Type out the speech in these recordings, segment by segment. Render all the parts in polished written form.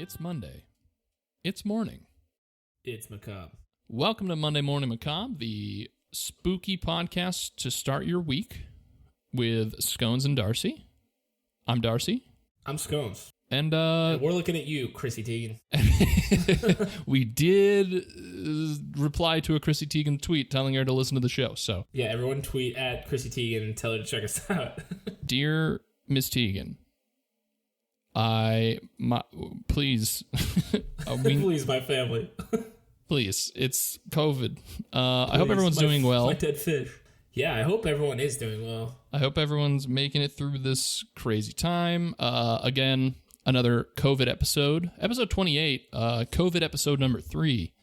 It's Monday. It's morning. It's Macabre. Welcome to Monday Morning Macabre, the spooky podcast to start your week with Scones and Darcy. I'm Darcy. I'm Scones. And we're looking at you, Chrissy Teigen. we did reply to a Chrissy Teigen tweet telling her to listen to the show. So yeah, everyone tweet at Chrissy Teigen and tell her to check us out. Dear Miss Teigen, please, please, my family. Please, it's COVID. I hope everyone's doing well. My dead fish. Yeah, I hope everyone is doing well. I hope everyone's making it through this crazy time. Again, another COVID episode. Episode 28, COVID episode number 3.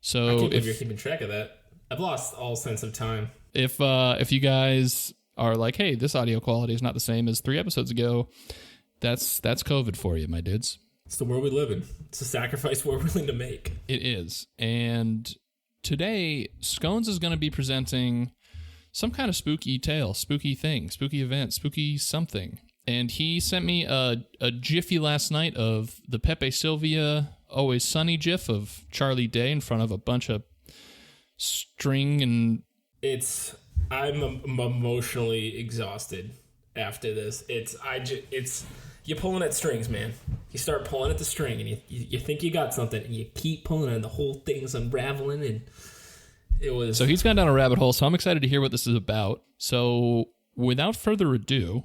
So I can't believe you're keeping track of that. I've lost all sense of time. If you guys are like, hey, this audio quality is not the same as 3 episodes ago, that's COVID for you, my dudes. It's the world we live in. It's a sacrifice we're willing to make. It is. And today, Scones is going to be presenting some kind of spooky tale, spooky thing, spooky event, spooky something. And he sent me a jiffy last night of the Pepe Sylvia Always Sunny gif of Charlie Day in front of a bunch of string and... I'm emotionally exhausted after this. You're pulling at strings, man. You start pulling at the string and you think you got something and you keep pulling and the whole thing's unraveling and it was... So he's gone down a rabbit hole, so I'm excited to hear what this is about. So without further ado,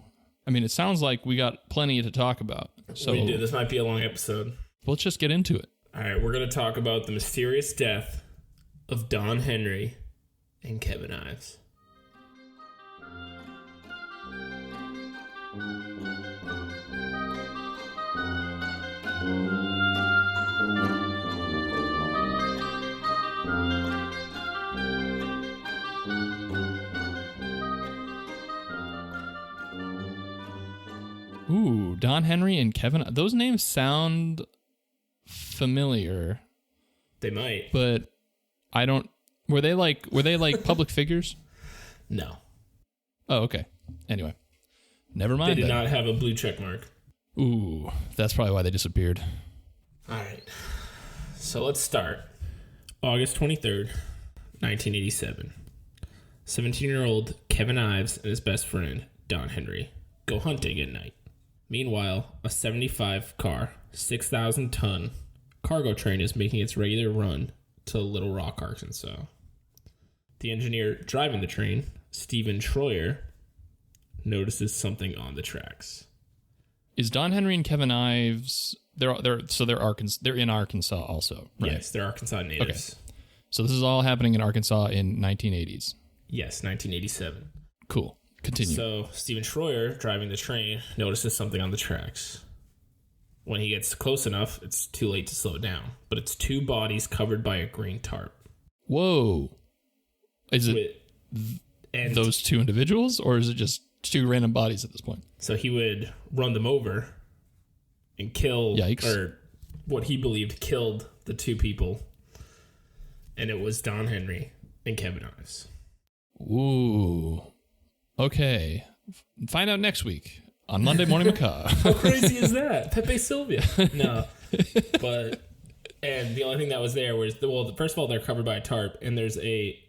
I mean, it sounds like we got plenty to talk about. So we do. This might be a long episode. Let's just get into it. All right, we're going to talk about the mysterious death of Don Henry and Kevin Ives. Ooh, Don Henry and Kevin. Those names sound familiar. They might. But I don't... Were they like public figures? No. Oh, okay. Anyway. Never mind. They did not have a blue check mark. Ooh, that's probably why they disappeared. All right. So let's start. August 23rd, 1987. 17-year-old Kevin Ives and his best friend, Don Henry, go hunting at night. Meanwhile, a 75-car, 6,000-ton cargo train is making its regular run to Little Rock, Arkansas. The engineer driving the train, Stephen Troyer, notices something on the tracks. Is Don Henry and Kevin Ives... They're in Arkansas also, right? Yes, they're Arkansas natives. Okay. So this is all happening in Arkansas in 1980s. Yes, 1987. Cool. Continue. So Stephen Troyer, driving the train, notices something on the tracks. When he gets close enough, it's too late to slow down. But it's 2 bodies covered by a green tarp. Whoa. Is it those 2 individuals, or is it just 2 random bodies at this point? So he would run them over and kill, Yikes. Or what he believed killed the 2 people. And it was Don Henry and Kevin Ives. Ooh. Okay. Find out next week on Monday Morning Macabre. How crazy is that? Pepe Sylvia. No. But, and the only thing that was there was, first of all, they're covered by a tarp, and there's a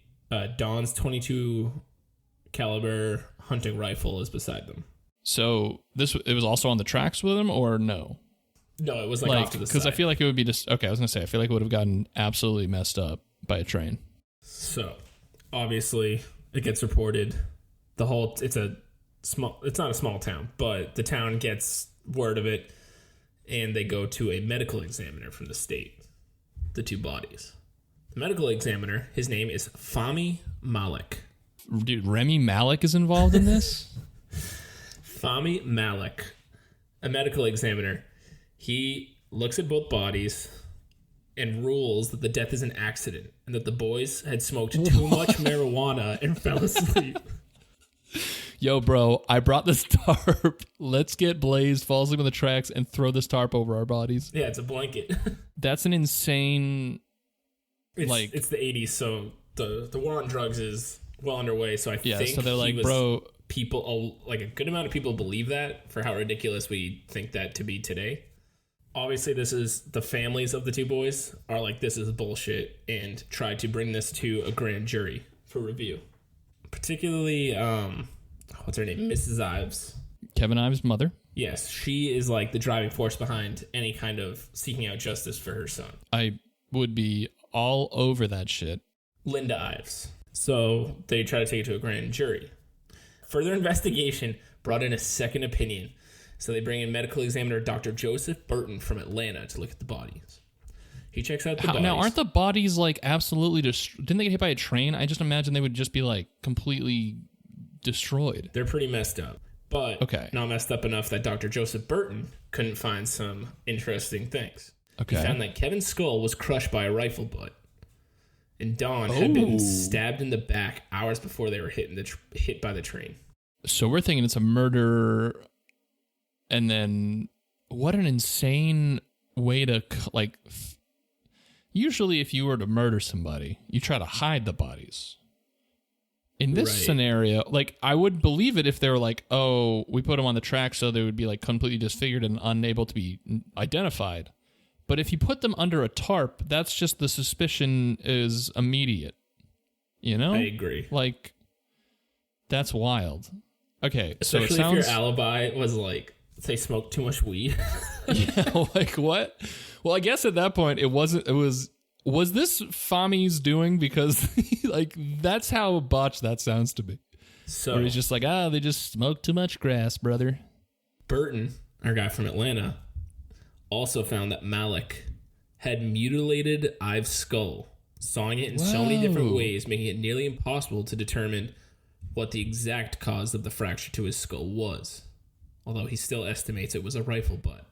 Don's .22 caliber hunting rifle is beside them. So it was also on the tracks with him, or no? No, it was like off to the side. Because I feel like it would be just... Okay, I was going to say, I feel like it would have gotten absolutely messed up by a train. So, obviously, it gets reported. It's not a small town, but the town gets word of it, and they go to a medical examiner from the state, the 2 bodies. The medical examiner, his name is Fahmy Malik. Dude, Remy Malik is involved in this? Fahmy Malik, a medical examiner, he looks at both bodies and rules that the death is an accident and that the boys had smoked too much marijuana and fell asleep. Yo, bro, I brought this tarp. Let's get blazed, fall asleep on the tracks, and throw this tarp over our bodies. Yeah, it's a blanket. That's an insane... It's the 80s, so the war on drugs is well underway, so I think so they're like, bro... People, like a good amount of people believe that for how ridiculous we think that to be today. Obviously, this is the families of the two boys are like, this is bullshit, and tried to bring this to a grand jury for review. Particularly, what's her name? Mrs. Ives. Kevin Ives' mother. Yes, she is like the driving force behind any kind of seeking out justice for her son. I would be all over that shit. Linda Ives. So they try to take it to a grand jury. Further investigation brought in a second opinion. So they bring in medical examiner Dr. Joseph Burton from Atlanta to look at the bodies. He checks out the bodies. Now, aren't the bodies like absolutely didn't they get hit by a train? I just imagine they would just be like completely destroyed. They're pretty messed up. But not messed up enough that Dr. Joseph Burton couldn't find some interesting things. Okay. He found that Kevin's skull was crushed by a rifle butt. And Dawn had been stabbed in the back hours before they were hit by the train. So we're thinking it's a murder. And then what an insane way to, like, usually if you were to murder somebody, you try to hide the bodies. In this scenario, like, I would believe it if they were like, oh, we put them on the track so they would be like completely disfigured and unable to be identified. But if you put them under a tarp, that's just the suspicion is immediate. You know? I agree. Like, that's wild. Okay, especially so it sounds... if your alibi was like, they smoked too much weed. Yeah, like what? Well, I guess at that point it wasn't. It was this Fami's doing, because like that's how botched that sounds to me. So where he's just like, they just smoked too much grass, brother. Burton, our guy from Atlanta, also found that Malik had mutilated Ives' skull, sawing it in so many different ways, making it nearly impossible to determine what the exact cause of the fracture to his skull was. Although he still estimates it was a rifle butt.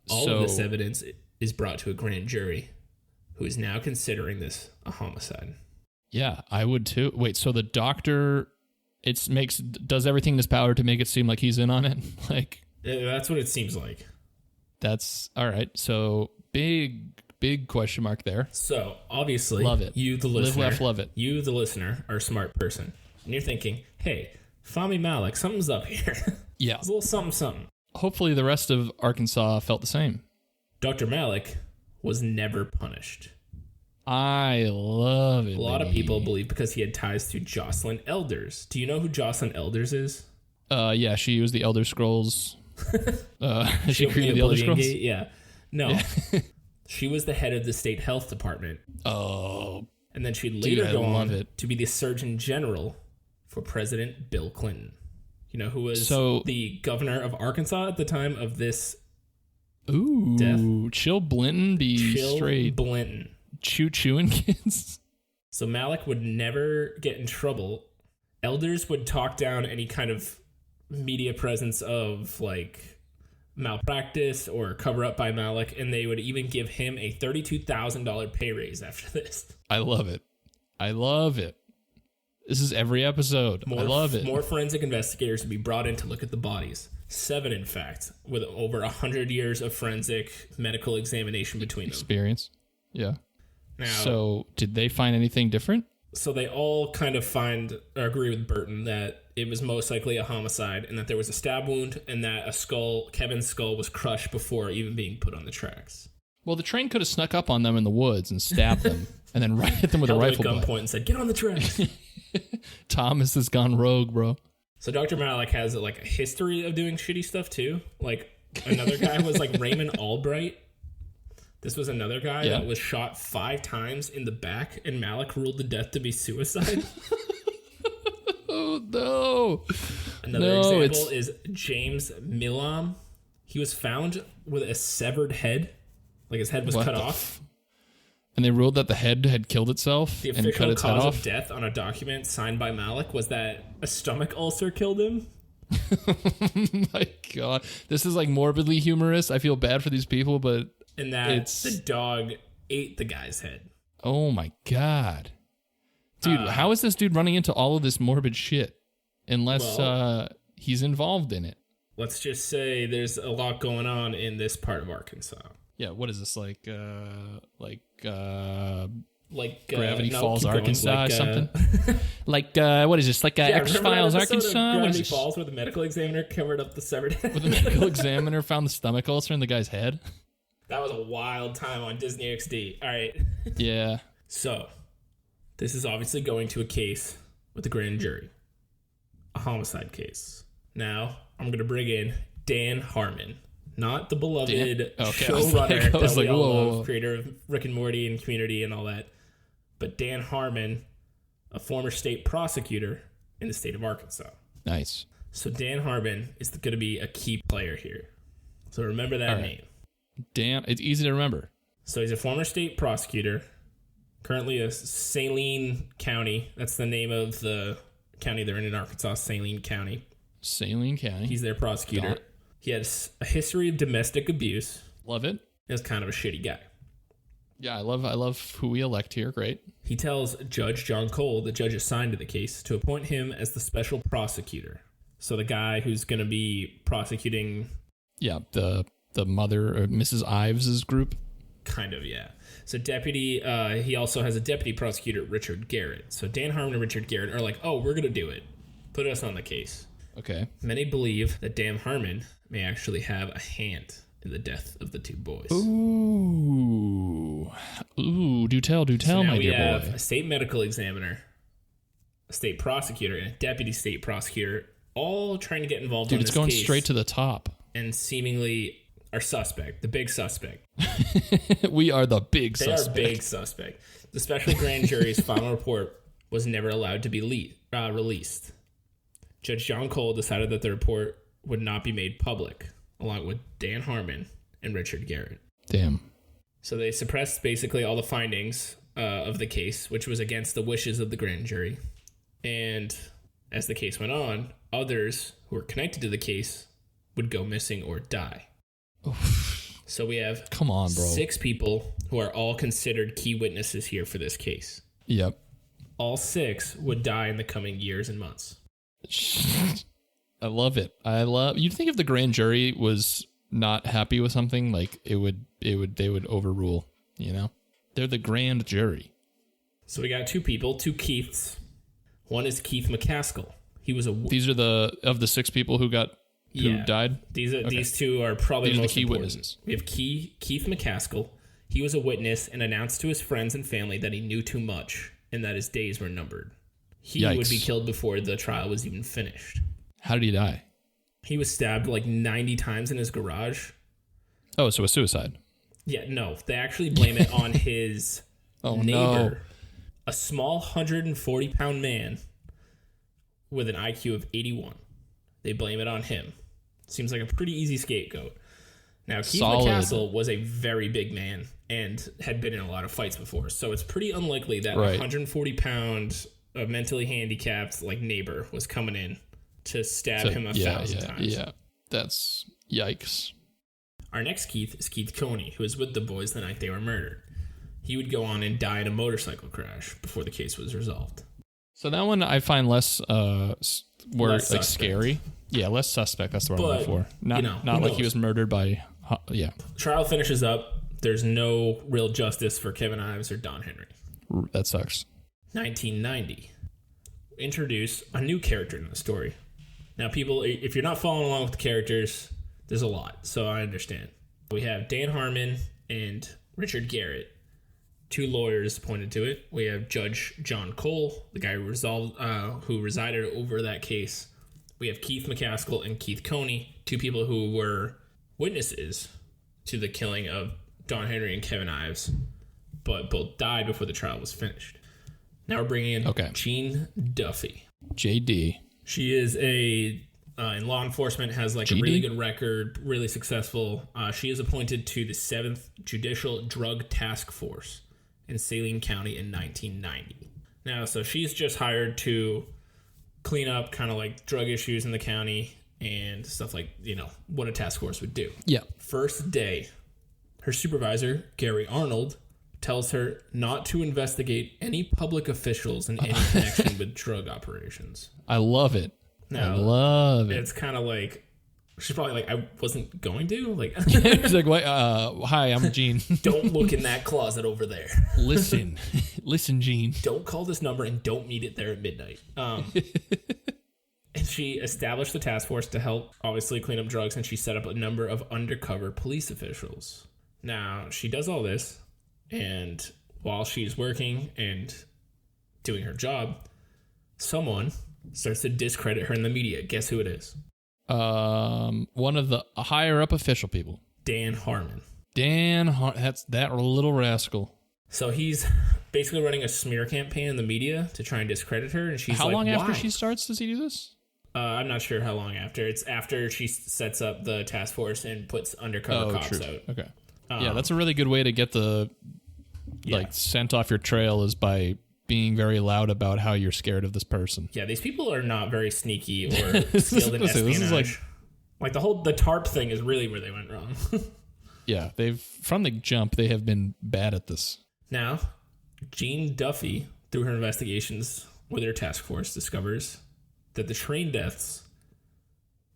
All of this evidence is brought to a grand jury, who is now considering this a homicide. Yeah, I would too. Wait, so the doctor does everything in his power to make it seem like he's in on it? Like, that's what it seems like. That's all right. So big question mark there. So obviously, love it. You, the listener, live, laugh, love it. You, the listener, are a smart person, and you're thinking, "Hey, Fahmy Malik, something's up here." Yeah, it's a little something. Hopefully, the rest of Arkansas felt the same. Dr. Malik was never punished. I love it. A lot of people believe because he had ties to Jocelyn Elders. Do you know who Jocelyn Elders is? Yeah, she used the Elder Scrolls. She created the Elder Scrolls? Gate? Yeah. No. Yeah. She was the head of the state health department. Oh. And then she'd later go on to be the Surgeon General for President Bill Clinton. You know who was the governor of Arkansas at the time of this death? Chill Blinton straight. Blinton. Chewing kids. So Malik would never get in trouble. Elders would talk down any kind of media presence of like malpractice or cover up by Malik, and they would even give him a $32,000 pay raise after this. I love it. This is every episode. I love it. More forensic investigators would be brought in to look at the bodies. 7, in fact, with over 100 years of forensic medical examination between them. Experience. Yeah. Now, so did they find anything different? So they all kind of agree with Burton that it was most likely a homicide, and that there was a stab wound, and that Kevin's skull was crushed before even being put on the tracks. Well, the train could have snuck up on them in the woods and stabbed them, and then hit them with a rifle butt. Gunpoint and said, "Get on the tracks." Thomas has gone rogue, bro. So Dr. Malik has like a history of doing shitty stuff too. Like another guy was like Raymond Albright. This was another guy that was shot 5 times in the back, and Malik ruled the death to be suicide. Oh, no. Another example is James Milam. He was found with a severed head. Like his head was cut off. And they ruled that the head had killed itself and cut its head off? The official cause of death on a document signed by Malik was that a stomach ulcer killed him. Oh my God. This is like morbidly humorous. I feel bad for these people, but... And that the dog ate the guy's head. Oh my God. Dude, how is this dude running into all of this morbid shit? Unless he's involved in it. Let's just say there's a lot going on in this part of Arkansas. Yeah, what is this, like Gravity Falls, Arkansas, or something? What is this, like X-Files, Arkansas? Gravity Falls, where the medical examiner covered up the severed head. Where the medical examiner found the stomach ulcer in the guy's head? That was a wild time on Disney XD. All right. Yeah. So, this is obviously going to a case with the grand jury. A homicide case. Now, I'm going to bring in Dan Harmon. Not the beloved showrunner that we all love, creator of Rick and Morty and Community and all that. But Dan Harmon, a former state prosecutor in the state of Arkansas. Nice. So Dan Harmon is going to be a key player here. So remember that name. Dan, it's easy to remember. So he's a former state prosecutor, currently a Saline County. That's the name of the county they're in Arkansas, Saline County. Saline County. He's their prosecutor. He has a history of domestic abuse. Love it. He's kind of a shitty guy. Yeah, I love who we elect here. Great. He tells Judge John Cole, the judge assigned to the case, to appoint him as the special prosecutor. So the guy who's going to be prosecuting... Yeah, the mother, or Mrs. Ives' group. Kind of, yeah. So he also has a deputy prosecutor, Richard Garrett. So Dan Harmon and Richard Garrett are like, oh, we're going to do it. Put us on the case. Okay. Many believe that Dan Harmon may actually have a hand in the death of the two boys. Ooh, do tell, so my dear boy. We have a state medical examiner, a state prosecutor, and a deputy state prosecutor, all trying to get involved in this case. Dude, it's going straight to the top. And seemingly our suspect, the big suspect. We are the big suspect. They are big suspect. The special grand jury's final report was never allowed to be released. Judge John Cole decided that the report would not be made public, along with Dan Harmon and Richard Garrett. Damn. So they suppressed basically all the findings of the case, which was against the wishes of the grand jury. And as the case went on, others who were connected to the case would go missing or die. Oof. So we have Come on, bro. 6 people who are all considered key witnesses here for this case. Yep. All 6 would die in the coming years and months. I love it. You'd think if the grand jury was not happy with something, like they would overrule, you know? They're the grand jury. So we got 2 people, 2 Keiths. One is Keith McCaskill. He was These are of the 6 people who died? These 2 are probably these most are the key important. witnesses. We have Keith McCaskill. He was a witness and announced to his friends and family that he knew too much and that his days were numbered. He Yikes. would be killed before the trial was even finished. How did he die? He was stabbed like 90 times in his garage. Oh, so a suicide. Yeah, no. They actually blame it on his neighbor, a small 140-pound man with an IQ of 81. They blame it on him. Seems like a pretty easy scapegoat. Now, Keith McCaskill was a very big man and had been in a lot of fights before, so it's pretty unlikely that a 140-pound mentally handicapped neighbor was coming in to stab him 1,000 times. Yeah, that's yikes. Our next Keith is Keith Coney, who was with the boys the night they were murdered. He would go on and die in a motorcycle crash before the case was resolved. So that one I find less scary. Yeah, less suspect. That's the word I'm looking for. Not like he was murdered by. Yeah. Trial finishes up. There's no real justice for Kevin Ives or Don Henry. That sucks. 1990. Introduce a new character in the story. Now, people, if you're not following along with the characters, there's a lot, so I understand. We have Dan Harmon and Richard Garrett, 2 lawyers appointed to it. We have Judge John Cole, the guy who resided over that case. We have Keith McCaskill and Keith Coney, 2 people who were witnesses to the killing of Don Henry and Kevin Ives, but both died before the trial was finished. Now we're bringing in Jean Duffy. JD. She is in law enforcement, has a really good record, really successful. She is appointed to the 7th Judicial Drug Task Force in Saline County in 1990. Now, so she's just hired to clean up kind of drug issues in the county and stuff what a task force would do. Yeah. First day, her supervisor, Gary Arnold, tells her not to investigate any public officials in any connection with drug operations. I love it. Now, I love it. It's kind of she's probably I wasn't going to. She's like, wait, hi, I'm Gene. Don't look in that closet over there. Listen, Gene. Don't call this number and don't meet it there at midnight. And she established the task force to help, obviously, clean up drugs, and she set up a number of undercover police officials. Now, she does all this, and while she's working and doing her job, someone starts to discredit her in the media. Guess who it is? One of the higher up official people. Dan Harmon. That's that little rascal. So he's basically running a smear campaign in the media to try and discredit her, and she's how like, long after why? she starts does he do this? I'm not sure how long after. It's after she sets up the task force and puts undercover cops out. Okay. Yeah, that's a really good way to get the scent off your trail is by being very loud about how you're scared of this person. Yeah, these people are not very sneaky or skilled in espionage. This is like the tarp thing is really where they went wrong. Yeah, from the jump they have been bad at this. Now, Jean Duffy, through her investigations with her task force, discovers that the train deaths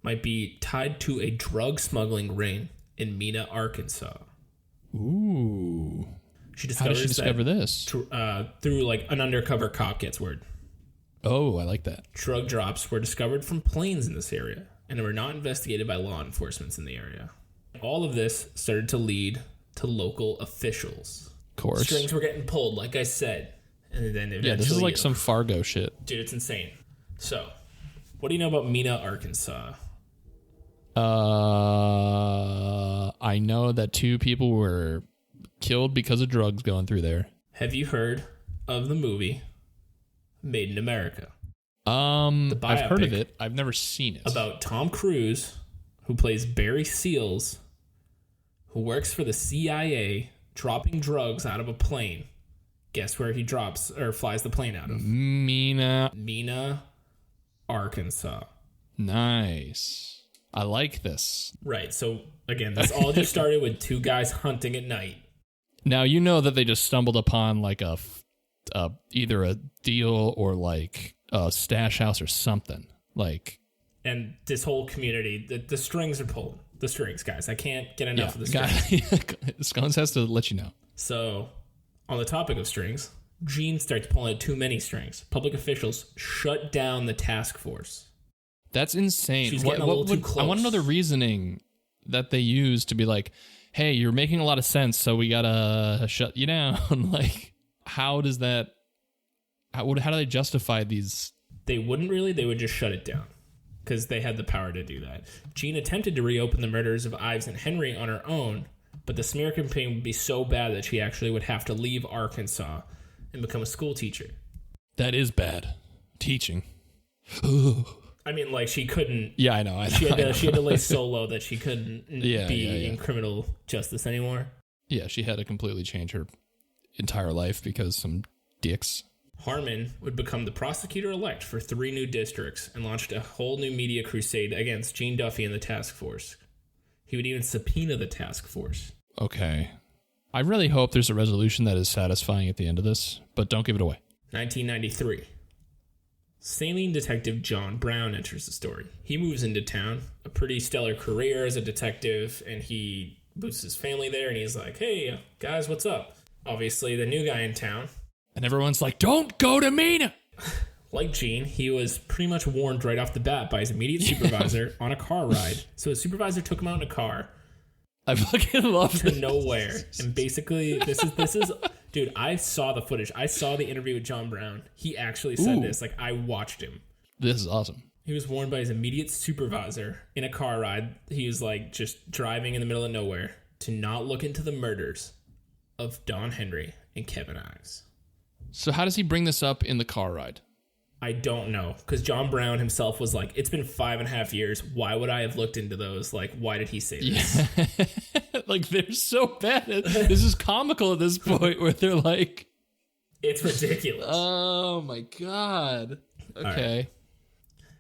might be tied to a drug smuggling ring in Mena, Arkansas. Ooh. She How did she discover this? Through like an undercover cop gets word. Oh, I like that. Drug drops were discovered from planes in this area and were not investigated by law enforcement in the area. All of this started to lead to local officials. Of course. Strings were getting pulled, like I said. And then eventually, this is like some Fargo shit. Dude, it's insane. So, what do you know about Mena, Arkansas? I know that 2 people were killed because of drugs going through there. Have you heard of the movie Made in America? I've heard of it. I've never seen it. About Tom Cruise, who plays Barry Seals, who works for the CIA, dropping drugs out of a plane. Guess where he drops or flies the plane out of? Mena, Arkansas. Nice. I like this. Right. So, again, this all just started with 2 guys hunting at night. Now, you know that they just stumbled upon like either a deal or like a stash house or something. And this whole community, the strings are pulled. The strings, guys. I can't get enough of the strings. Scones has to let you know. So, on the topic of strings, Gene starts pulling too many strings. Public officials shut down the task force. That's insane. She's getting a little too close. I want to know the reasoning that they use to be like, hey, you're making a lot of sense, so we gotta shut you down. Like, how does that... How do they justify these? They wouldn't really. They would just shut it down because they had the power to do that. Jean attempted to reopen the murders of Ives and Henry on her own, but the smear campaign would be so bad that she actually would have to leave Arkansas and become a school teacher. That is bad. Teaching. I mean, like, she couldn't... Yeah, I know. She had to lay so low that she couldn't be in criminal justice anymore. Yeah, she had to completely change her entire life because some dicks... Harmon would become the prosecutor-elect for 3 new districts and launched a whole new media crusade against Jean Duffy and the task force. He would even subpoena the task force. Okay. I really hope there's a resolution that is satisfying at the end of this, but don't give it away. 1993. Saline detective John Brown enters the story. He moves into town, a pretty stellar career as a detective, and he boosts his family there, and he's like, hey, guys, what's up? Obviously, the new guy in town. And everyone's like, don't go to Mena! Like Gene, he was pretty much warned right off the bat by his immediate supervisor on a car ride. So his supervisor took him out in a car. I fucking love to nowhere. And basically, this is... Dude, I saw the footage. I saw the interview with John Brown. He actually said this. Like, I watched him. This is awesome. He was warned by his immediate supervisor in a car ride. He was, like, just driving in the middle of nowhere to not look into the murders of Don Henry and Kevin Ives. So how does he bring this up in the car ride? I don't know. Because John Brown himself was like, it's been 5.5 years. Why would I have looked into those? Like, why did he say this? Yeah. Like, they're so bad. This is comical at this point where they're like... It's ridiculous. Oh, my God. Okay. Right.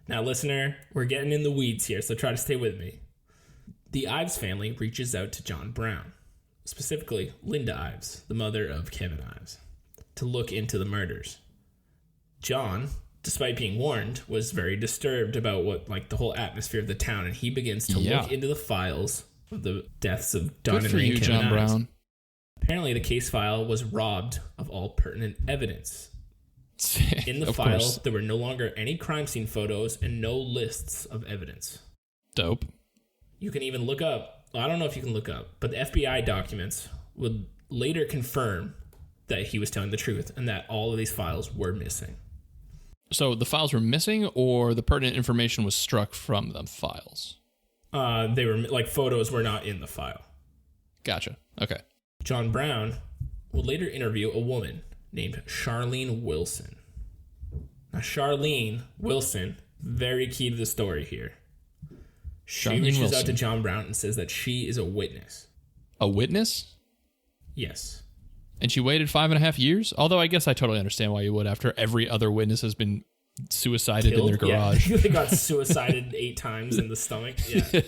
Now, listener, we're getting in the weeds here, so try to stay with me. The Ives family reaches out to John Brown, specifically Linda Ives, the mother of Kevin Ives, to look into the murders. John, despite being warned, was very disturbed about the whole atmosphere of the town, and he begins to look into the files of the deaths of Don Henry and Kevin Ives. John Brown. Apparently, the case file was robbed of all pertinent evidence. In the file, there were no longer any crime scene photos and no lists of evidence. Dope. You can even look up I don't know if you can look up, but the FBI documents would later confirm that he was telling the truth and that all of these files were missing. So the files were missing, or the pertinent information was struck from the files? They were like photos were not in the file. Gotcha. Okay. John Brown would later interview a woman named Charlene Wilson. Now, Charlene Wilson, very key to the story here. She reaches out to John Brown and says that she is a witness. A witness? Yes. And she waited 5.5 years? Although I guess I totally understand why you would after every other witness has been suicided in their garage. Yeah. They got suicided 8 times in the stomach. Yeah.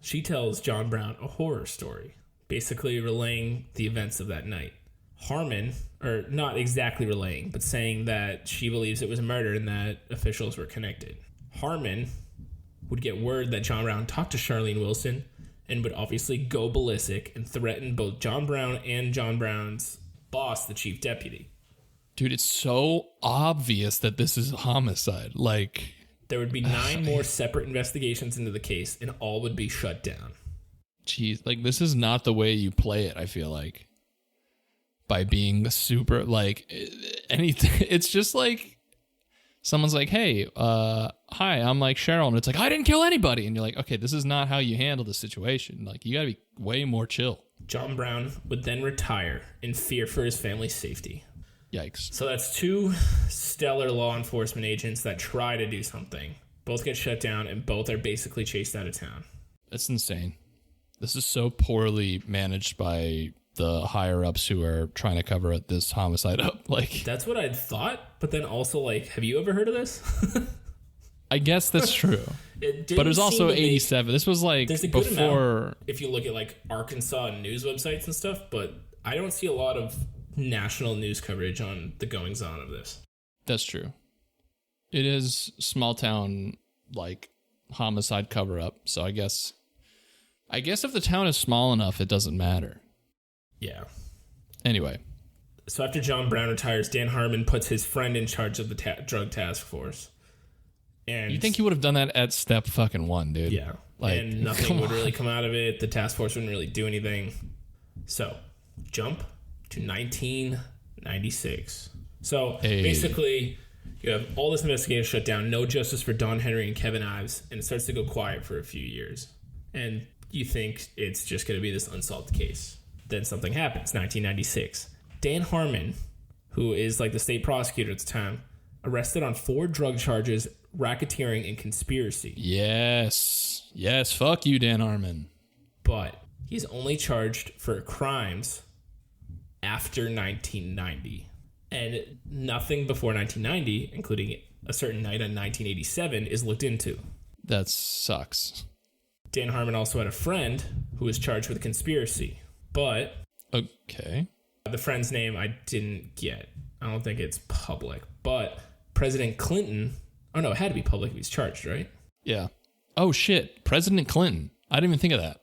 She tells John Brown a horror story, basically relaying the events of that night. Harmon, or not exactly relaying, but saying that she believes it was a murder and that officials were connected. Harmon would get word that John Brown talked to Charlene Wilson and would obviously go ballistic and threaten both John Brown and John Brown's boss, the chief deputy. Dude, it's so obvious that this is a homicide. Like, there would be 9 more separate investigations into the case, and all would be shut down. Jeez, like, this is not the way you play it, I feel like. By being super, like, anything. It's just like, someone's like, hey, hi, I'm like Cheryl, and it's like, I didn't kill anybody. And you're like, okay, this is not how you handle the situation. Like, you gotta be way more chill. John Brown would then retire in fear for his family's safety. Yikes. So that's 2 stellar law enforcement agents that try to do something. Both get shut down, and both are basically chased out of town. That's insane. This is so poorly managed by the higher-ups who are trying to cover this homicide up. Like, that's what I'd thought, but then also, like, have you ever heard of this? I guess that's true. But it was also 87. This was, like, before... amount, if you look at, like, Arkansas news websites and stuff, but I don't see a lot of national news coverage on the goings-on of this. That's true. It is small-town, like, homicide cover-up, so I guess if the town is small enough, it doesn't matter. Yeah. Anyway. So after John Brown retires, Dan Harmon puts his friend in charge of the drug task force. And you think he would have done that at step fucking 1, dude? Yeah. Like, and nothing would really come out of it. The task force wouldn't really do anything. So, jump to 1996. So, basically, you have all this investigation shut down, no justice for Don Henry and Kevin Ives, and it starts to go quiet for a few years. And you think it's just going to be this unsolved case. Then something happens, 1996. Dan Harmon, who is like the state prosecutor at the time, arrested on 4 drug charges, racketeering, and conspiracy. Yes. Yes, fuck you, Dan Harmon. But he's only charged for crimes after 1990. And nothing before 1990, including a certain night on 1987, is looked into. That sucks. Dan Harmon also had a friend who was charged with conspiracy. But okay, the friend's name I didn't get. I don't think it's public. But President Clinton... Oh, no, it had to be public if he's charged, right? Yeah. Oh, shit. President Clinton. I didn't even think of that.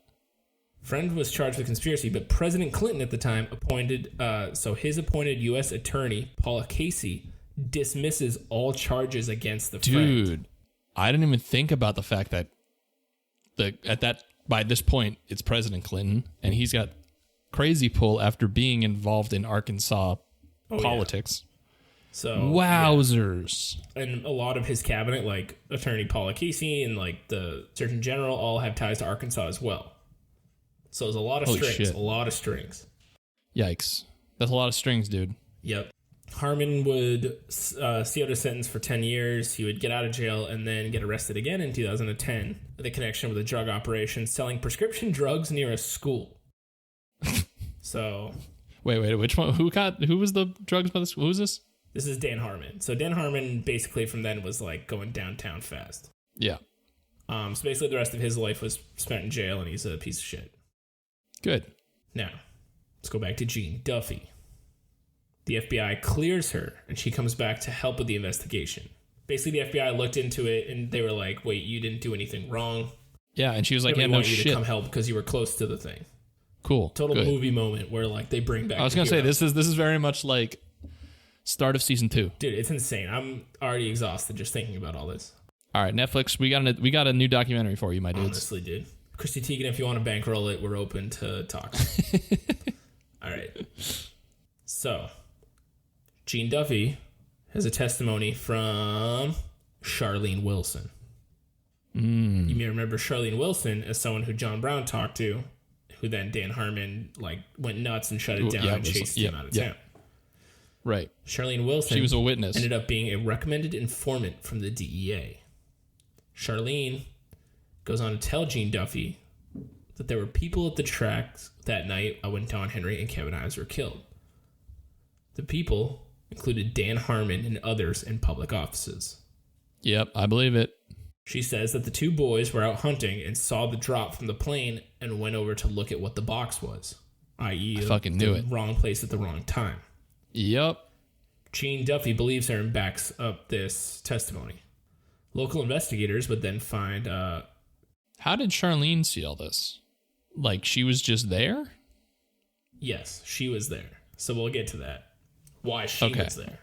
Friend was charged with conspiracy, but President Clinton at the time appointed... so his appointed U.S. attorney, Paula Casey, dismisses all charges against the friend. Dude, I didn't even think about the fact that by this point, it's President Clinton, and he's got crazy pull after being involved in Arkansas politics. Yeah. So wowzers. Yeah. And a lot of his cabinet, like Attorney Paula Casey and like the Surgeon General, all have ties to Arkansas as well. So there's a lot of strings. Shit. A lot of strings. Yikes. That's a lot of strings, dude. Yep. Harmon would see out a sentence for 10 years. He would get out of jail and then get arrested again in 2010 with a connection with a drug operation selling prescription drugs near a school. So... Wait, which one? Who was the drugs by this? Who was this? This is Dan Harmon. So Dan Harmon basically from then was like going downtown fast. Yeah. So basically the rest of his life was spent in jail and he's a piece of shit. Good. Now, let's go back to Jean Duffy. The FBI clears her and she comes back to help with the investigation. Basically the FBI looked into it and they were like, wait, you didn't do anything wrong. Yeah, and she was like, yeah, no shit. You to come help because you were close to the thing. Cool. Total good. movie moment where like they bring back. I was gonna say this is very much like start of season 2. Dude, it's insane. I'm already exhausted just thinking about all this. All right, Netflix, we got a new documentary for you, my dudes. Honestly, dude. Christy Teigen, if you want to bankroll it, we're open to talk. All right. So, Gene Duffy has a testimony from Charlene Wilson. You may remember Charlene Wilson as someone who John Brown talked to, who then Dan Harmon went nuts and shut it down and chased him out of town. Right. Charlene Wilson, she was a witness, ended up being a recommended informant from the DEA. Charlene goes on to tell Gene Duffy that there were people at the tracks that night when Don Henry and Kevin Ives were killed. The people included Dan Harmon and others in public offices. Yep, I believe it. She says that the two boys were out hunting and saw the drop from the plane and went over to look at what the box was, i.e. the wrong place at the wrong time. Yep. Gene Duffy believes her and backs up this testimony. Local investigators would then find... How did Charlene see all this? Like, she was just there? Yes, she was there. So we'll get to that. Why she was there.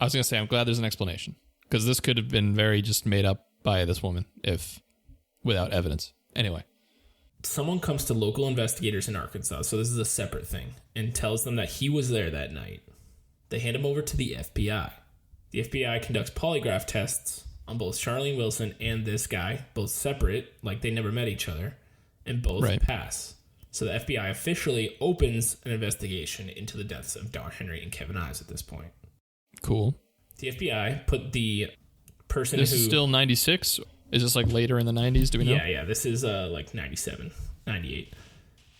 I was going to say, I'm glad there's an explanation. Because this could have been very just made up by this woman, without evidence. Anyway. Someone comes to local investigators in Arkansas, so this is a separate thing, and tells them that he was there that night. They hand him over to the FBI. The FBI conducts polygraph tests on both Charlene Wilson and this guy, both separate, like they never met each other, and both pass. So the FBI officially opens an investigation into the deaths of Don Henry and Kevin Ives at this point. Cool. The FBI put the person This is still 96? Is this like later in the 90s? Do we know? Yeah. This is like 97, 98.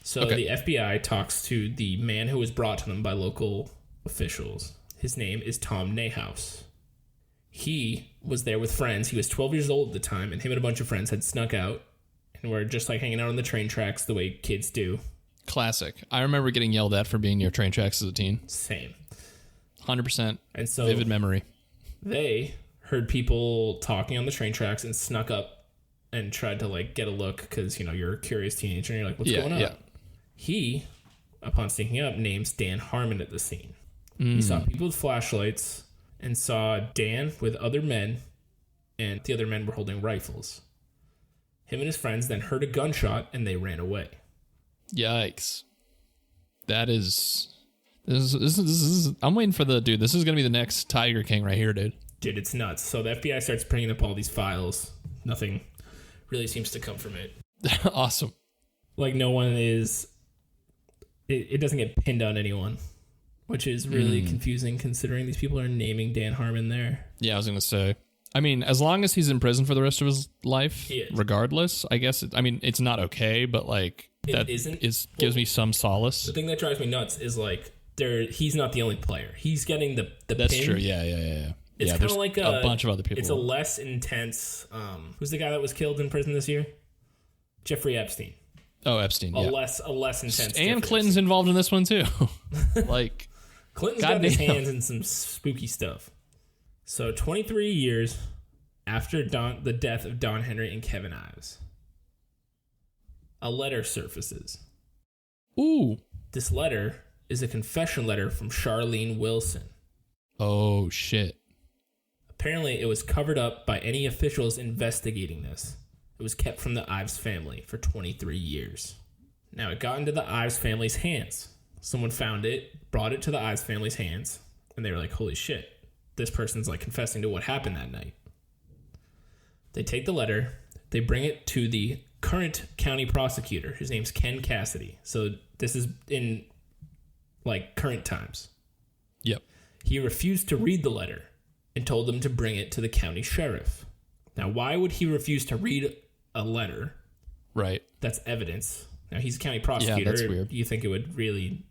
So the FBI talks to the man who was brought to them by local officials. His name is Tom Nahhouse. He was there with friends. He was 12 years old at the time, and him and a bunch of friends had snuck out and were just like hanging out on the train tracks the way kids do. Classic. I remember getting yelled at for being near train tracks as a teen. Same. 100%. And so vivid memory. They heard people talking on the train tracks and snuck up and tried to like get a look because, you know, you're a curious teenager and you're like, what's going on? Yeah. He, upon sneaking up, names Dan Harmon at the scene. He saw people with flashlights and saw Dan with other men, and the other men were holding rifles. Him and his friends then heard a gunshot and they ran away. Yikes. This is I'm waiting for the dude. This is going to be the next Tiger King right here, dude. Dude, it's nuts. So the FBI starts bringing up all these files. Nothing really seems to come from it. Awesome. Like no one is... It doesn't get pinned on anyone, which is really confusing considering these people are naming Dan Harmon there. Yeah, I was going to say. I mean, as long as he's in prison for the rest of his life, regardless, I guess, it's not okay, but like, gives me some solace. The thing that drives me nuts is like, he's not the only player. He's getting the That's pin. True, yeah. It's kind of like a bunch of other people. It's a less intense, who's the guy that was killed in prison this year? Jeffrey Epstein. Oh, Epstein, a less intense. And Clinton's involved in this one too. Like, Clinton's got his hands in some spooky stuff. So 23 years after the death of Don Henry and Kevin Ives, a letter surfaces. Ooh. This letter is a confession letter from Charlene Wilson. Oh, shit. Apparently, it was covered up by any officials investigating this. It was kept from the Ives family for 23 years. Now, it got into the Ives family's hands. Someone found it, brought it to the Ives family's hands, and they were like, holy shit, this person's like confessing to what happened that night. They take the letter, they bring it to the current county prosecutor. His name's Ken Cassidy. So this is in like current times. Yep. He refused to read the letter and told them to bring it to the county sheriff. Now, why would he refuse to read a letter? Right. That's evidence. Now, he's a county prosecutor. Yeah, that's weird. You think it would really...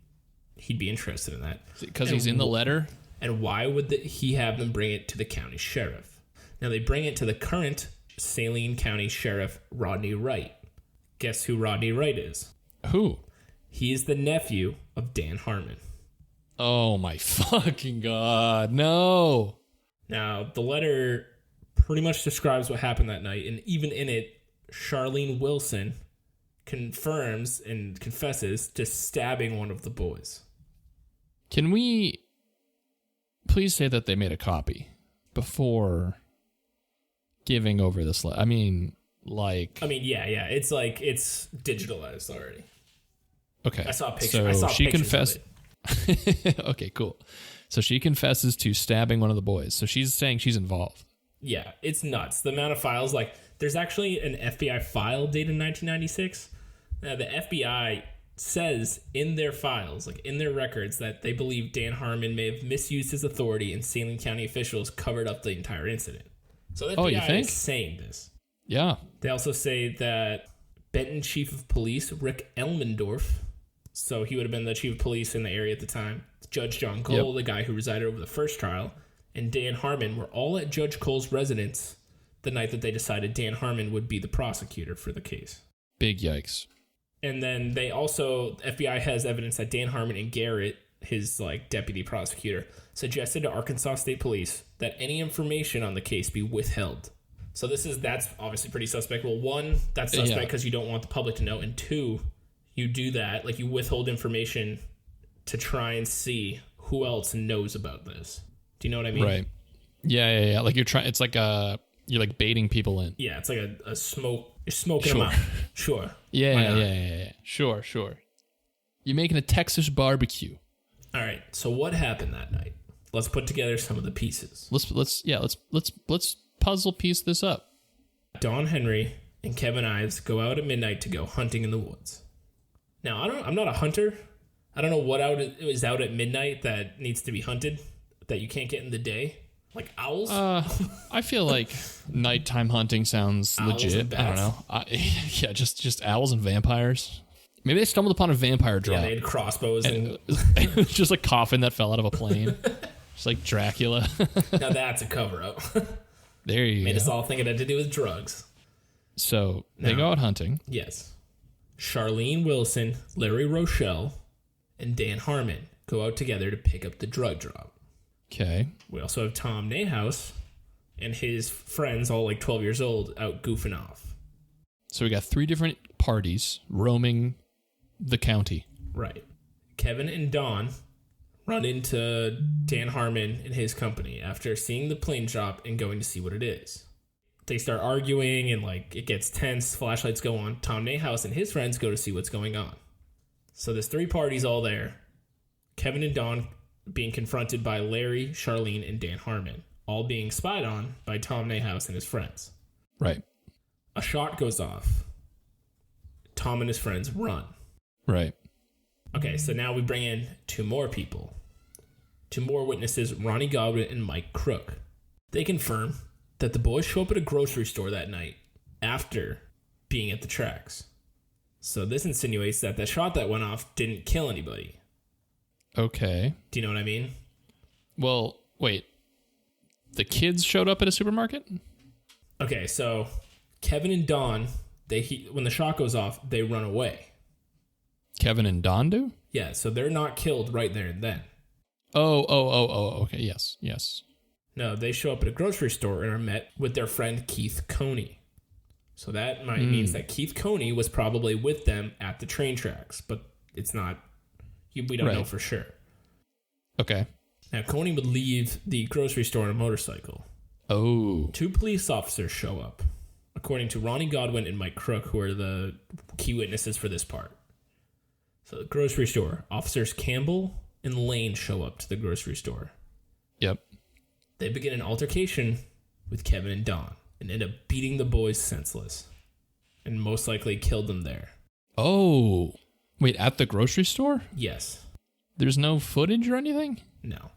He'd be interested in that. Because he's in the letter? And why would he have them bring it to the county sheriff? Now, they bring it to the current Saline County Sheriff, Rodney Wright. Guess who Rodney Wright is? Who? He is the nephew of Dan Harmon. Oh, my fucking God. No. Now, the letter pretty much describes what happened that night, and even in it, Charlene Wilson confirms and confesses to stabbing one of the boys. Can we please say that they made a copy before giving over this letter? I mean, Like, I mean, yeah. It's like it's digitalized already. okay. I saw a picture. So I saw she pictures confessed. of it. Okay, cool. So she confesses to stabbing one of the boys. So she's saying she's involved. Yeah, it's nuts. The amount of files, like, there's actually an FBI file dated 1996. Now, the FBI says in their files, like in their records, that they believe Dan Harmon may have misused his authority and Salem County officials covered up the entire incident. So the FBI you think? is saying this. Yeah. They also say that Benton Chief of Police, Rick Elmendorf, so he would have been the chief of police in the area at the time, Judge John Cole, the guy who resided over the first trial, and Dan Harmon were all at Judge Cole's residence the night that they decided Dan Harmon would be the prosecutor for the case. Big yikes. And then they also, FBI has evidence that Dan Harmon and Garrett, his like deputy prosecutor, suggested to Arkansas State Police that any information on the case be withheld. So that's obviously pretty suspect. Well, one, that's suspect because you don't want the public to know, and two, you do that, like you withhold information to try and see who else knows about this. Do you know what I mean? Right. Yeah. Like you're trying. It's like you're like baiting people in. Yeah, it's like a smoke. You're smoking them out. Sure. Yeah. Sure. You're making a Texas barbecue. All right. So what happened that night? Let's put together some of the pieces. Let's puzzle piece this up. Don Henry and Kevin Ives go out at midnight to go hunting in the woods. Now, I'm not a hunter. I don't know what is out at midnight that needs to be hunted that you can't get in the day. Like owls? I feel like nighttime hunting sounds legit. I don't know. Just owls and vampires. Maybe they stumbled upon a vampire drop. Yeah, they had crossbows and it was just a coffin that fell out of a plane. Just like Dracula. Now that's a cover-up. There you go. Made us all think it had to do with drugs. So they go out hunting. Yes. Charlene Wilson, Larry Rochelle, and Dan Harmon go out together to pick up the drug drop. Okay. We also have Tom Nahhouse and his friends, all like 12 years old, out goofing off. So we got 3 different parties roaming the county. Right. Kevin and Don run into Dan Harmon and his company after seeing the plane drop and going to see what it is. They start arguing and like it gets tense. Flashlights go on. Tom Nahhouse and his friends go to see what's going on. So there's 3 parties all there. Kevin and Don being confronted by Larry, Charlene, and Dan Harmon, all being spied on by Tom Nahhouse and his friends. Right. A shot goes off. Tom and his friends run. Right. Okay, so now we bring in 2 more people. 2 more witnesses, Ronnie Godwin and Mike Crook. They confirm that the boys show up at a grocery store that night after being at the tracks. So this insinuates that the shot that went off didn't kill anybody. Okay. Do you know what I mean? Well, wait. The kids showed up at a supermarket? Okay, so Kevin and Don, when the shot goes off, they run away. Kevin and Don do? Yeah, so they're not killed right there and then. Oh, okay, yes. No, they show up at a grocery store and are met with their friend Keith Coney. So that means that Keith Coney was probably with them at the train tracks, but it's not, we don't know for sure. Okay. Now, Coney would leave the grocery store on a motorcycle. Oh. 2 police officers show up, according to Ronnie Godwin and Mike Crook, who are the key witnesses for this part. So the grocery store, officers Campbell and Lane show up to the grocery store. Yep. They begin an altercation with Kevin and Don and end up beating the boys senseless and most likely killed them there. Oh. Wait, at the grocery store? Yes. There's no footage or anything? No.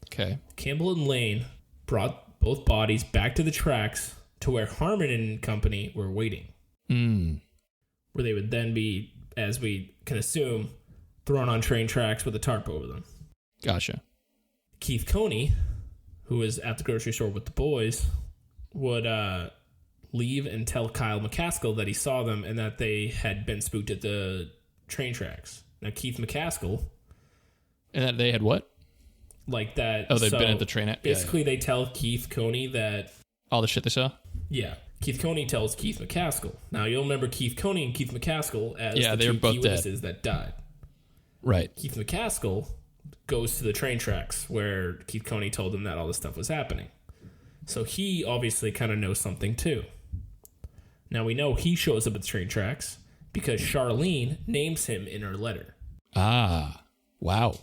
Okay. Campbell and Lane brought both bodies back to the tracks to where Harmon and company were waiting. Where they would then be, as we can assume, thrown on train tracks with a tarp over them. Gotcha. Keith Coney, who was at the grocery store with the boys, would leave and tell Kyle McCaskill that he saw them and that they had been spooked at the train tracks. Now, Keith McCaskill... And that they had what? Like that... Oh, they'd been at the train... Basically, they tell Keith Coney that... All the shit they saw? Yeah. Keith Coney tells Keith McCaskill. Now, you'll remember Keith Coney and Keith McCaskill as the they were 2 both key witnesses that died. Right. Keith McCaskill goes to the train tracks where Keith Coney told him that all this stuff was happening. So he obviously kind of knows something too. Now we know he shows up at the train tracks because Charlene names him in her letter. Ah, wow.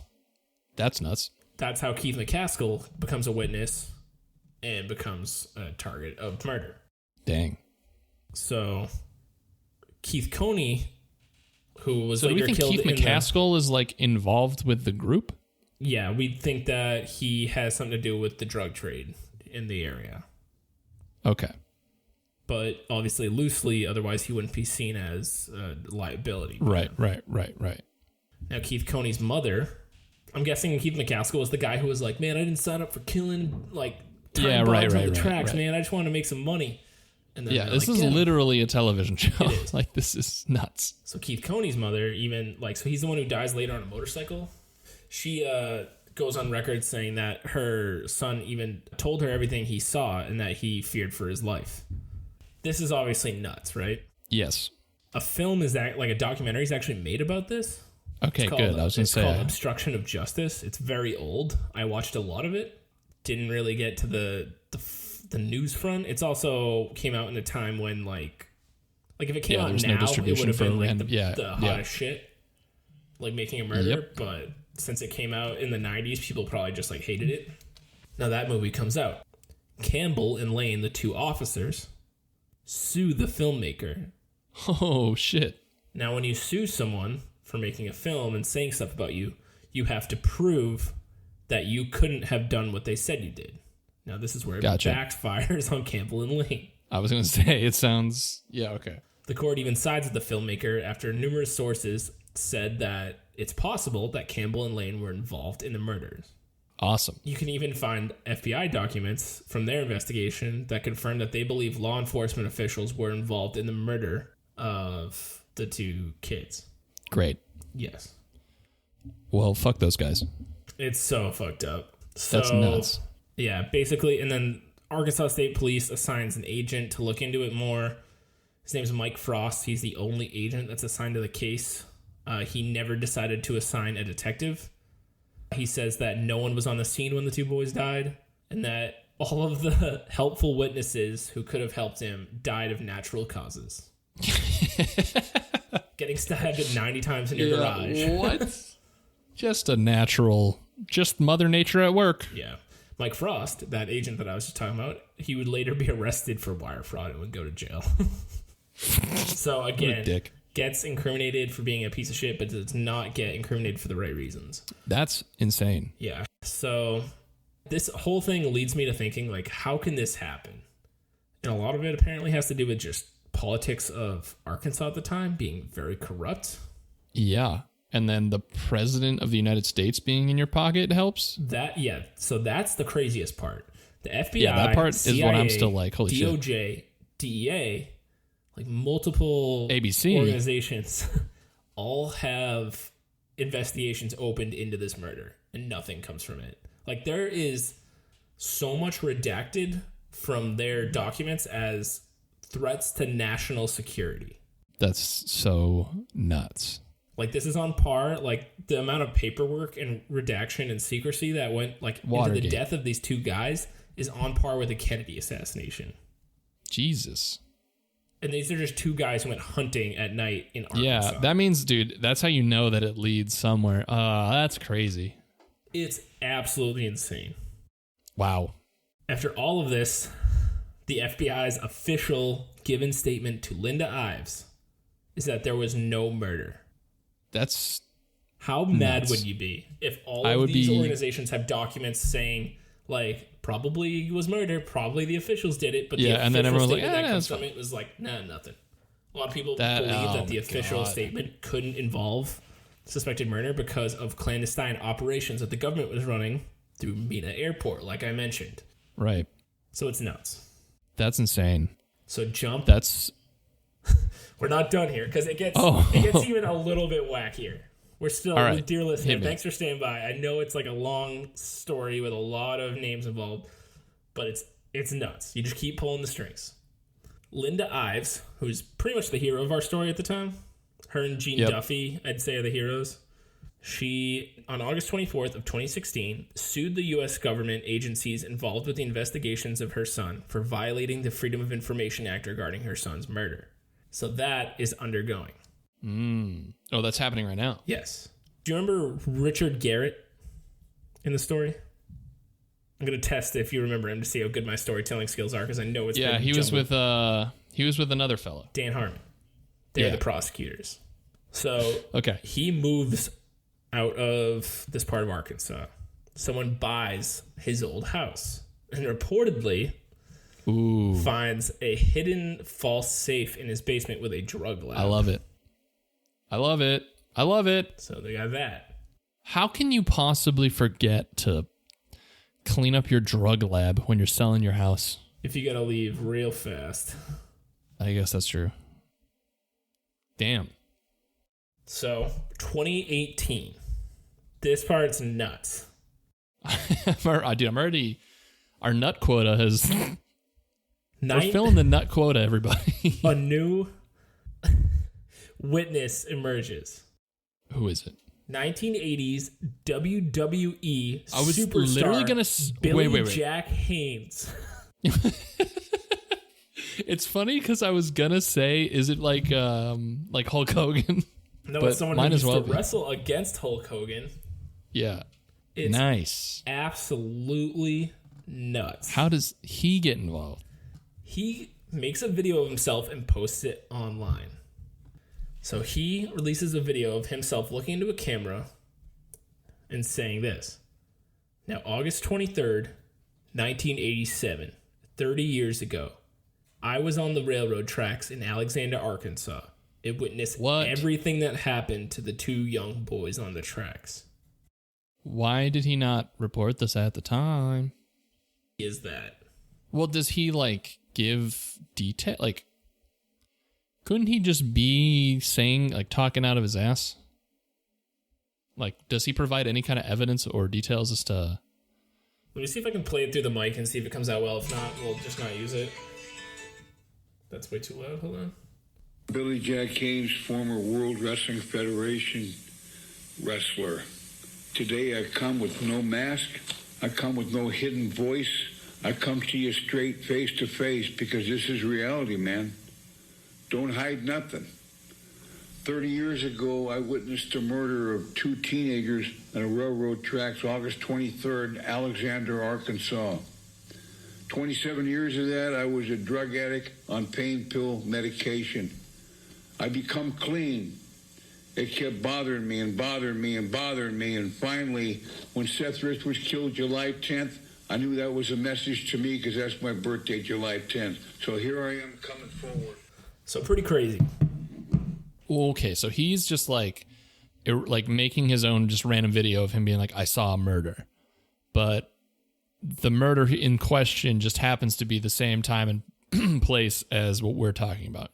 That's nuts. That's how Keith McCaskill becomes a witness and becomes a target of murder. Dang. So Keith Coney, who was so later do we think killed Keith McCaskill is like involved with the group? Yeah, we think that he has something to do with the drug trade in the area. Okay. But obviously loosely, otherwise he wouldn't be seen as a liability. Right. Now, Keith Coney's mother, I'm guessing Keith McCaskill was the guy who was like, man, I didn't sign up for killing, like, time bombs on the tracks, man. I just want to make some money. And then this is literally a television show. It is. Like, this is nuts. So Keith Coney's mother, even, like, so he's the one who dies later on a motorcycle. She goes on record saying that her son even told her everything he saw and that he feared for his life. This is obviously nuts, right? Yes. A film is that, like a documentary is actually made about this. Okay, good. I was going to say. It's called Obstruction of Justice. It's very old. I watched a lot of it. Didn't really get to the news front. It's also came out in a time when, like if it came out now, it would have been like the hottest shit. Like Making a Murder, but since it came out in the 90s, people probably just like hated it. Now that movie comes out. Campbell and Lane, the two officers, sue the filmmaker. Oh, shit. Now, when you sue someone for making a film and saying stuff about you, you have to prove that you couldn't have done what they said you did. Now, this is where it backfires on Campbell and Lane. I was going to say, it sounds... Yeah, okay. The court even sides with the filmmaker after numerous sources said that it's possible that Campbell and Lane were involved in the murders. Awesome. You can even find FBI documents from their investigation that confirm that they believe law enforcement officials were involved in the murder of the two kids. Great. Yes. Well, fuck those guys. It's so fucked up. That's nuts. Yeah, basically, and then Arkansas State Police assigns an agent to look into it more. His name's Mike Frost. He's the only agent that's assigned to the case. He never decided to assign a detective. He says that no one was on the scene when the two boys died, and that all of the helpful witnesses who could have helped him died of natural causes. Getting stabbed 90 times in your garage. What? Just Mother Nature at work. Yeah. Mike Frost, that agent that I was just talking about, he would later be arrested for wire fraud and would go to jail. So again, gets incriminated for being a piece of shit, but does not get incriminated for the right reasons. That's insane. Yeah. So this whole thing leads me to thinking, like, how can this happen? And a lot of it apparently has to do with just politics of Arkansas at the time being very corrupt. Yeah. And then the president of the United States being in your pocket helps? So that's the craziest part. The FBI, that part CIA, is what I'm still like, holy DOJ, shit. DEA, like multiple ABC organizations all have investigations opened into this murder and nothing comes from it. Like, there is so much redacted from their documents as threats to national security. That's so nuts. Like, this is on par, like, the amount of paperwork and redaction and secrecy that went, like, into the death of these two guys is on par with the Kennedy assassination. Jesus. And these are just two guys who went hunting at night in Arkansas. Yeah, that means, dude, that's how you know that it leads somewhere. That's crazy. It's absolutely insane. Wow. After all of this, the FBI's official given statement to Linda Ives is that there was no murder. That's how mad would you be if all of these organizations have documents saying, like, probably was murder, probably the officials did it, but the official and then everyone's statement like, that comes from it was like, nah, nothing. A lot of people believe that the official statement couldn't involve suspected murder because of clandestine operations that the government was running through Mina Airport, like I mentioned. Right. So it's nuts. That's insane. So we're not done here because it gets even a little bit wackier. We're still, right. Dear listener, thanks for staying by. I know it's like a long story with a lot of names involved, but it's nuts. You just keep pulling the strings. Linda Ives, who's pretty much the hero of our story at the time, her and Gene Duffy, I'd say, are the heroes. She, on August 24th of 2016, sued the U.S. government agencies involved with the investigations of her son for violating the Freedom of Information Act regarding her son's murder. So that is undergoing. Oh, that's happening right now. Yes. Do you remember Richard Garrett in the story? I'm going to test if you remember him to see how good my storytelling skills are, because I know it's yeah. He was with another fellow, Dan Harmon. They're the prosecutors. So he moves out of this part of Arkansas. Someone buys his old house and reportedly finds a hidden false safe in his basement with a drug lab. I love it. I love it. I love it. So they got that. How can you possibly forget to clean up your drug lab when you're selling your house? If you got to leave real fast. I guess that's true. Damn. So, 2018. This part's nuts. Dude, I'm already... Our nut quota has... We're filling the nut quota, everybody. A new witness emerges. Who is it? 1980s WWE I was superstar literally gonna Billy Jack Haynes. It's funny because I was gonna say, is it like Hulk Hogan? No, it's someone who used to wrestle against Hulk Hogan. Yeah. It's nice. Absolutely nuts. How does he get involved? He makes a video of himself and posts it online. So he releases a video of himself looking into a camera and saying this. Now, August 23rd, 1987, 30 years ago, I was on the railroad tracks in Alexander, Arkansas. It witnessed everything that happened to the two young boys on the tracks. Why did he not report this at the time? Is that? Well, does he give detail? Couldn't he just be saying, talking out of his ass? Does he provide any kind of evidence or details as to... Let me see if I can play it through the mic and see if it comes out well. If not, we'll just not use it. That's way too loud. Hold on. Billy Jack Haynes, former World Wrestling Federation wrestler. Today I come with no mask. I come with no hidden voice. I come to you straight face to face because this is reality, man. Don't hide nothing. 30 years ago, I witnessed the murder of two teenagers on a railroad tracks, August 23rd, Alexander, Arkansas. 27 years of that, I was a drug addict on pain pill medication. I become clean. It kept bothering me and bothering me and bothering me. And finally, when Seth Rich was killed July 10th, I knew that was a message to me because that's my birthday, July 10th. So here I am coming forward. So pretty crazy. Okay, so he's just making his own just random video of him being I saw a murder. But the murder in question just happens to be the same time and place as what we're talking about.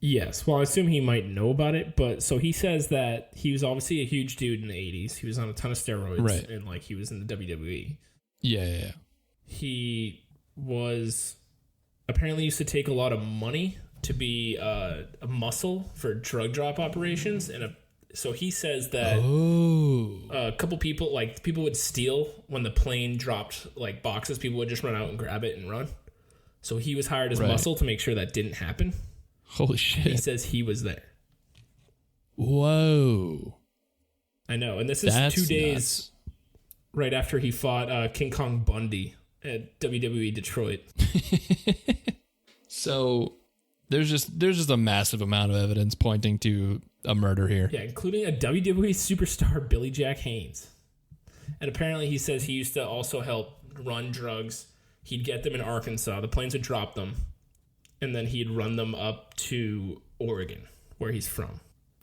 Yes. Well, I assume he might know about it, but so he says that he was obviously a huge dude in the 80s. He was on a ton of steroids, right, and he was in the WWE. Yeah. He was apparently used to take a lot of money to be a muscle for drug drop operations, and so he says that a couple people, people would steal when the plane dropped boxes. People would just run out and grab it and run. So he was hired as muscle to make sure that didn't happen. Holy shit. He says he was there. Whoa. I know. And this is 2 days right after he fought King Kong Bundy at WWE Detroit. So there's just a massive amount of evidence pointing to a murder here. Yeah, including a WWE superstar, Billy Jack Haynes. And apparently he says he used to also help run drugs. He'd get them in Arkansas. The planes would drop them. And then he'd run them up to Oregon, where he's from.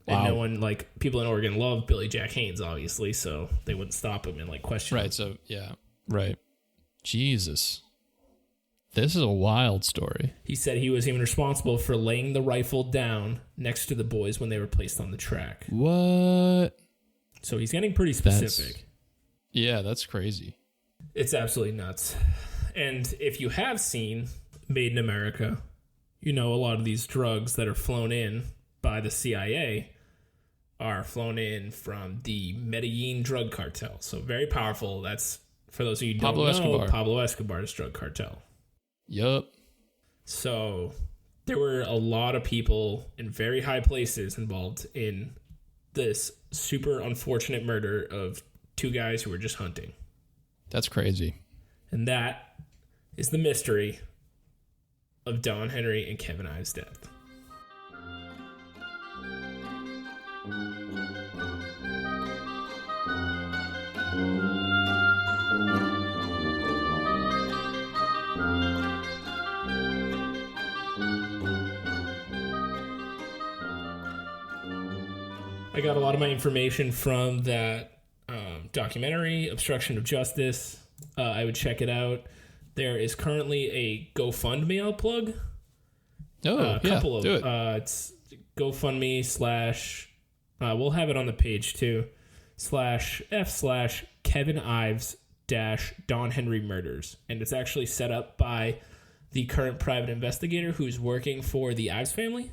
Wow. And no one, people in Oregon love Billy Jack Haynes, obviously, so they wouldn't stop him and, question him. Right, so, yeah, right. Jesus. This is a wild story. He said he was even responsible for laying the rifle down next to the boys when they were placed on the track. What? So he's getting pretty specific. That's crazy. It's absolutely nuts. And if you have seen Made in America, a lot of these drugs that are flown in by the CIA are flown in from the Medellin drug cartel. So very powerful. That's, for those of you who don't know, Pablo Escobar's drug cartel. Yup. So there were a lot of people in very high places involved in this super unfortunate murder of two guys who were just hunting. That's crazy. And that is the mystery of Don Henry and Kevin Ives' death. I got a lot of my information from that documentary, Obstruction of Justice. I would check it out. There is currently a GoFundMe I'll plug. Oh, couple of do it. It's GoFundMe / we'll have it on the page too, /F/ Kevin Ives - Don Henry Murders. And it's actually set up by the current private investigator who's working for the Ives family.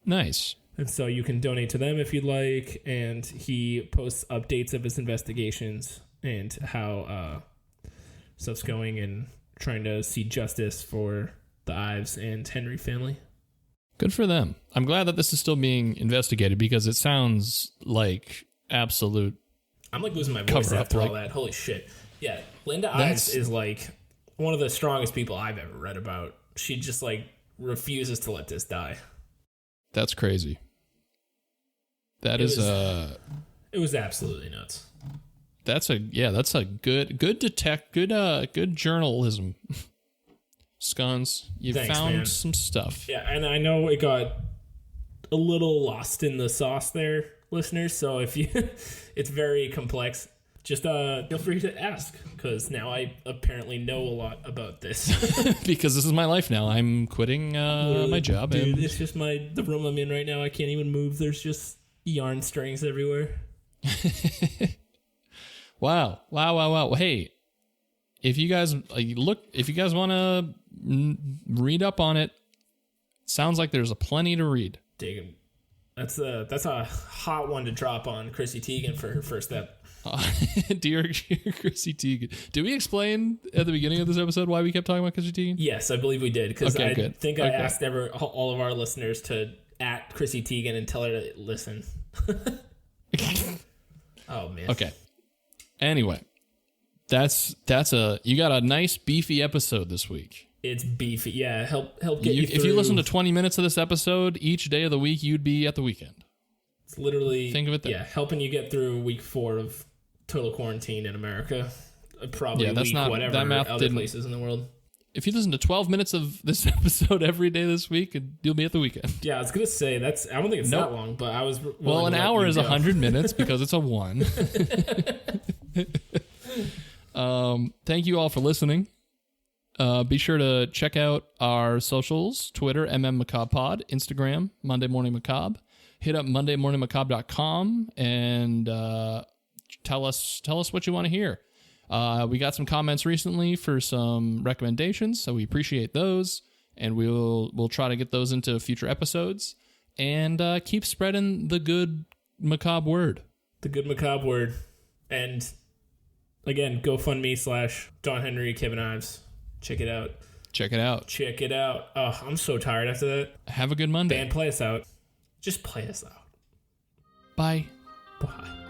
Nice. And so you can donate to them if you'd like. And he posts updates of his investigations and how stuff's going and trying to see justice for the Ives and Henry family. Good for them. I'm glad that this is still being investigated because it sounds like absolute. I'm like losing my voice after all that. Holy shit. Yeah, Linda Ives is like one of the strongest people I've ever read about. She just like refuses to let this die. That's crazy. It was absolutely nuts. That's a good journalism. Scones, you found some stuff. Yeah, and I know it got a little lost in the sauce there, listeners. So if you, it's very complex. Just feel free to ask, because now I apparently know a lot about this. Because this is my life now. I'm quitting my job. Dude, it's just the room I'm in right now. I can't even move. There's just yarn strings everywhere. Wow. Hey, if you guys want to read up on it, sounds like there's a plenty to read. Dig. That's a hot one to drop on Chrissy Teigen for her first step. Dear Chrissy Teigen. Did we explain at the beginning of this episode why we kept talking about Chrissy Teigen? Yes, I believe we did, because I asked all of our listeners to @ Chrissy Teigen and tell her to listen. Oh man. Okay. Anyway, you got a nice beefy episode this week. It's beefy. Yeah, help get you through. If you listen to 20 minutes of this episode each day of the week, you'd be at the weekend. It's literally, think of it that. Yeah, helping you get through week 4 of total quarantine in America. Probably other places in the world. If you listen to 12 minutes of this episode every day this week, you'll be at the weekend. Yeah, I was gonna say I don't think it's that long, but I was. Well, an hour is 100 minutes because it's a 1. Thank you all for listening. Be sure to check out our socials: Twitter MMMacabrePod, Instagram Monday Morning Macabre. Hit up MondayMorningMacabre.com and tell us what you want to hear. We got some comments recently for some recommendations, so we appreciate those, and we'll try to get those into future episodes, and keep spreading the good macabre word. The good macabre word. And again, GoFundMe / Don Henry Kevin Ives. Check it out. Oh, I'm so tired after that. Have a good Monday. Band, play us out. Just play us out. Bye. Bye.